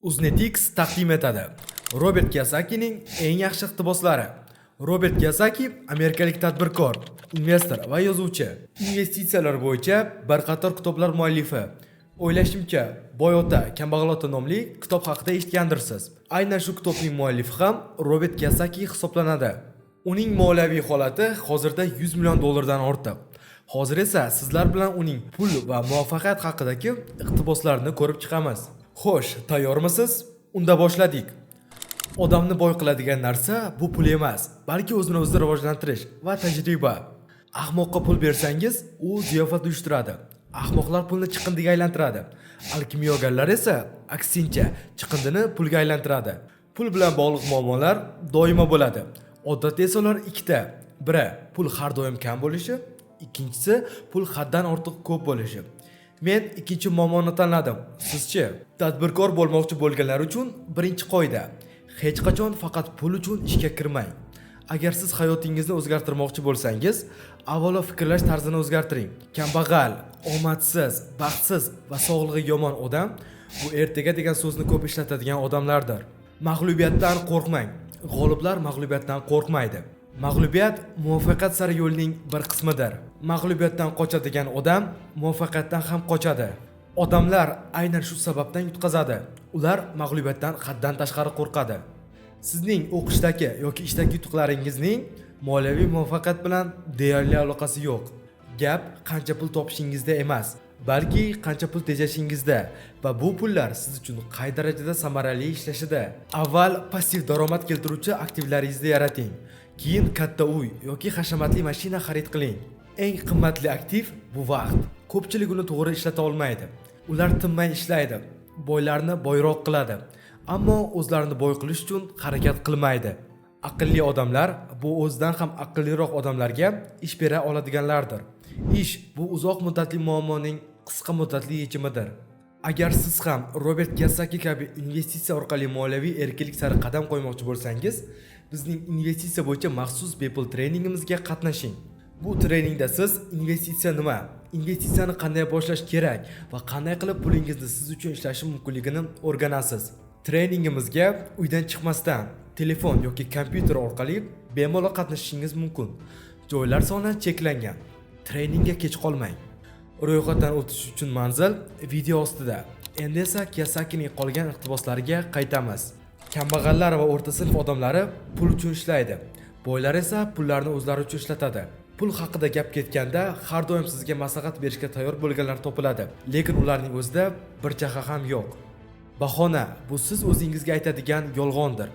Uznetix taqdim etadi. Robert Kiyosakining eng yaxshi iqtiboslari. Robert Kiyosaki amerikalik tadbirkor, investor va yozuvchi. Investitsiyalar bo'yicha bir qator kitoblar muallifi. O'ylashimcha, Boy ota, kambag'al ota nomli kitob haqida eshitgandirsiz. Aynan shu kitobning muallifi ham Robert Kiyosaki hisoblanadi. Uning moliyaviy holati hozirda 100 million dollardan ortiq. Hozir esa sizlar bilan uning pul va muvaffaqiyat haqidagi iqtiboslarini ko'rib chiqamiz. Xo'sh, tayyormisiz? Unda boshladik. Odamni boy qiladigan narsa bu pul emas, balki o'zini o'zi rivojlantirish va tajriba. Ahmoqqa pul bersangiz, u ziyofat uyushtiradi. Ahmoqlar pulni chiqindiga aylantiradi. Alkimyogarlar esa aksincha chiqindini pulga aylantiradi. Pul bilan bog'liq muammolar doimo bo'ladi. Odatda esa ular ikkita. Biri, pul har doim kam bo'lishi, ikkinchisi pul haddan ortiq ko'p bo'lishi. Men ikkinchi muammoni tanladim. Sizchi? Tadbirkor bo'lmoqchi bo'lganlar uchun birinchi qoida: hech qachon faqat pul uchun ishga kirmang. Agar siz hayotingizni o'zgartirmoqchi bo'lsangiz, avvalo fikrlash tarzini o'zgartiring. Kambag'al, omadsiz, baxtsiz va sog'lig'i yomon odam bu ertaga degan so'zni ko'p ishlatadigan odamlardir. Mag'lubiyatdan qo'rqmang. G'oliblar mag'lubiyatdan qo'rqmaydi. Mag'lubiyat muvaffaqiyat sari yo'lning bir qismidir. Mag'lubiyatdan qochadigan odam muvaffaqiyatdan ham qochadi. Odamlar aynan shu sababdan yutqazadi. Ular mag'lubiyatdan haddan tashqari qo'rqadi. Sizning o'qishdagi yoki ishdagi yutuqlaringizning moliyaviy muvaffaqiyat bilan deyarli aloqasi yo'q. Gap qancha pul topishingizda emas, balki qancha pul tejashingizda va bu pullar siz uchun qay darajada samarali ishlashida. Avval passiv daromad keltiruvchi aktivlaringizni yarating. Keyin katta uy yoki hashamatli mashina xarid qiling. Eng qimmatli aktiv bu vaqt. Ko'pchilik uni to'g'ri ishlata olmaydi. Ular tinmay ishlaydi, boylarni boyroq qiladi, ammo o'zlarini boy qilish uchun harakat qilmaydi. Aqlli odamlar bu o'zidan ham aqlliroq odamlarga ish bera oladiganlardir. Ish bu uzoq muddatli muammoning qisqa muddatli yechimidir. Agar siz ham Robert Kiyosaki kabi investitsiya orqali moliyaviy erkinlik sari qadam qo'ymoqchi bo'lsangiz, bizning investitsiya bo'yicha maxsus bepul treningimizga qatnashing. Bu treningda siz investitsiya nima, investitsiyani qanday boshlash kerak va qanday qilib pulingizni siz uchun ishlashi mumkinligini o'rganasiz. Treningimizga uydan chiqmasdan, telefon yoki kompyuter orqali bemalol qatnashishingiz mumkin. Joylar soni cheklangan. Treningga kech qolmang. Ro'yxatdan o'tish uchun manzil video ostida. Endi esa Kiyosakining qolgan iqtiboslariga qaytamiz. Kambag'allar va o'rta sinf odamlari pul uchun ishlaydi. Boylar esa pullarni o'zlari uchun ishlatadi. Pul haqida gap ketganda har doim sizga maslahat berishga tayyor bo'lganlar topiladi, lekin ularning o'zida bir jaha ham yo'q. Bahona bu siz o'zingizga aytadigan yolg'ondir.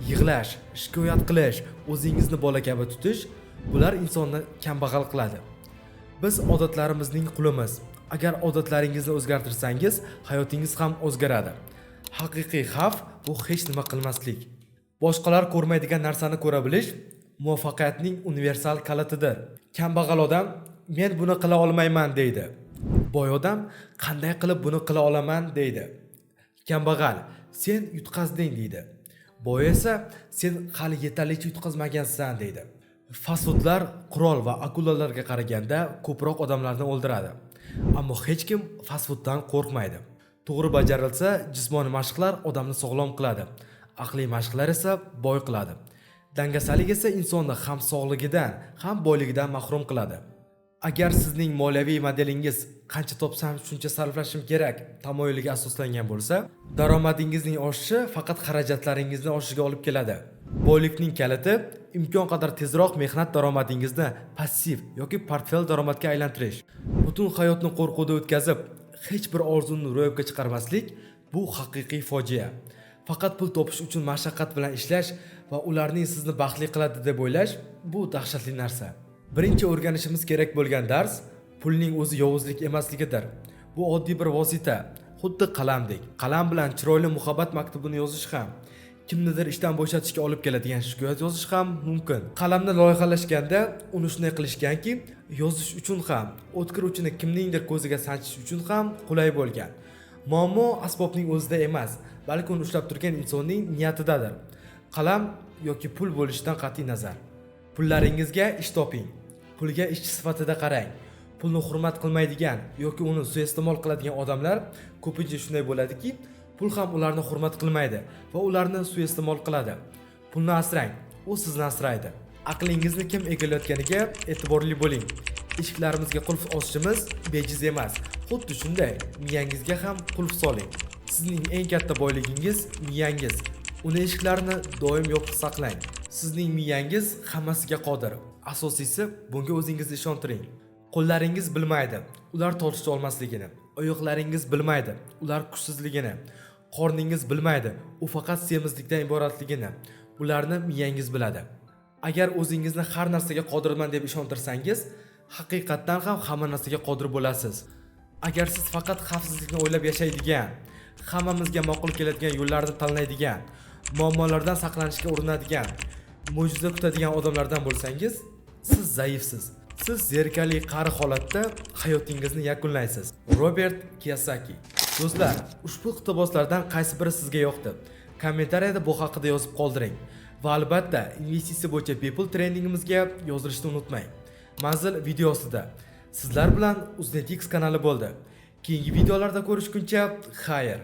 Yig'lash, shikoyat qilish, o'zingizni bola kabi tutish bular insonni kambag'al qiladi. Biz odatlarimizning qulimiz. Agar odatlaringizni o'zgartirsangiz, hayotingiz ham o'zgaradi. Haqiqiy xavf bu hech nima qilmaslik. Boshqalar ko'rmaydigan narsani ko'ra bilish muvaffaqiyatning universal kalitidir. Kambag'al odam men buni qila olmayman deydi. Boy odam qanday qilib buni qila olaman deydi. Kambag'al sen yutqazding deydi. Boy esa sen hali yetarlicha yutqazmagansan deydi. Fastfoodlar qurol va akulalarga qaraganda ko'proq odamlarni o'ldiradi. Ammo hech kim fastfooddan qo'rqmaydi. To'g'ri bajarilsa, jismoniy mashqlar odamni sog'lom qiladi. Aqliy mashqlar esa boy qiladi. Dangasalik esa insonni ham sog'ligidan, ham boyligidan mahrum qiladi. Agar sizning moliyaviy modelingiz qancha topsam shuncha sarflashim kerak tamoyiliga asoslangan bo'lsa, daromadingizning oshishi faqat xarajatlaringizning oshishiga olib keladi. Boylikning kaliti imkon qadar tezroq mehnat daromadingizni passiv yoki portfel daromadga aylantirish. Butun hayotni qo'rquvda o'tkazib, hech bir orzuni ro'yobga chiqarmaslik bu haqiqiy fojia. Faqat pul topish uchun mashaqqat bilan ishlash va ularning sizni baxtli qiladi deb o'ylash bu dahshatli narsa. Birinchi o'rganishimiz kerak bo'lgan dars pulning o'zi yovuzlik emasligidir. Bu oddiy bir vosita, xuddi qalamdek. Qalam bilan chiroyli muhabbat maktubini yozish ham, kimnidir ishdan bo'shatishga olib keladigan shikoyat yozish ham mumkin. Qalamni loyihalashganda uni shunday qilishganki, yozish uchun ham, o'tkir uchini kimningdir ko'ziga sanchish uchun ham qulay bo'lgan. Muammo asbobning o'zida emas, balki uni ushlab turgan insonning niyatidadir. Qalam yoki pul bo'lishidan qat'iy nazar. Pullaringizga ish toping. Pulga ishchi sifatida qarang. Pulni hurmat qilmaydigan yoki uni suiiste'mol qiladigan odamlar ko'pincha shunday bo'ladiki, Pul ham ularni hurmat qilmaydi va ularni suiiste'mol qiladi. Pulni asrang, u sizni asraydi. Aqlingizni kim egallayotganiga e'tiborli bo'ling. Eshiklarimizga qulf osishimiz bejiz emas. Xuddi shunday, miyangizga ham qulf soling. Sizning eng katta boyligingiz miyangiz. Uni eshiklarini doim yopiq saqlang. Sizning miyangiz hammasiga qodir. Asosiysi, bunga o'zingizni ishontiring. Qo'llaringiz bilmaydi, ular tortisha olmasligini. Oyoqlaringiz bilmaydi, ular kuchsizligini. Qorningiz bilmaydi, u faqat semizlikdan iboratligini. Ularni miyangiz biladi. Agar o'zingizni har narsaga qodirman deb ishontirsangiz, haqiqatdan ham hamma narsaga qodir bo'lasiz. Agar siz faqat xavfsizlikni o'ylab yashaydigan, hammamizga ma'qul keladigan yo'llarni tanlaydigan, muammolardan saqlanishga urinadigan, mo'jiza kutadigan odamlardan bo'lsangiz, siz zaifsiz. Siz zerikarli qari holatda hayotingizni yakunlaysiz. Robert Kiyosaki. Do'stlar, ushbu iqtiboslardan qaysi biri sizga yoqdi? Kommentariyada bu haqida yozib qoldiring. Va albatta, investitsiya bo'yicha bepul treningimizga yozilishni unutmang. Manzil videosida. Sizlar bilan UznetX kanali bo'ldi. Keyingi videolarda ko'rishguncha, xayr.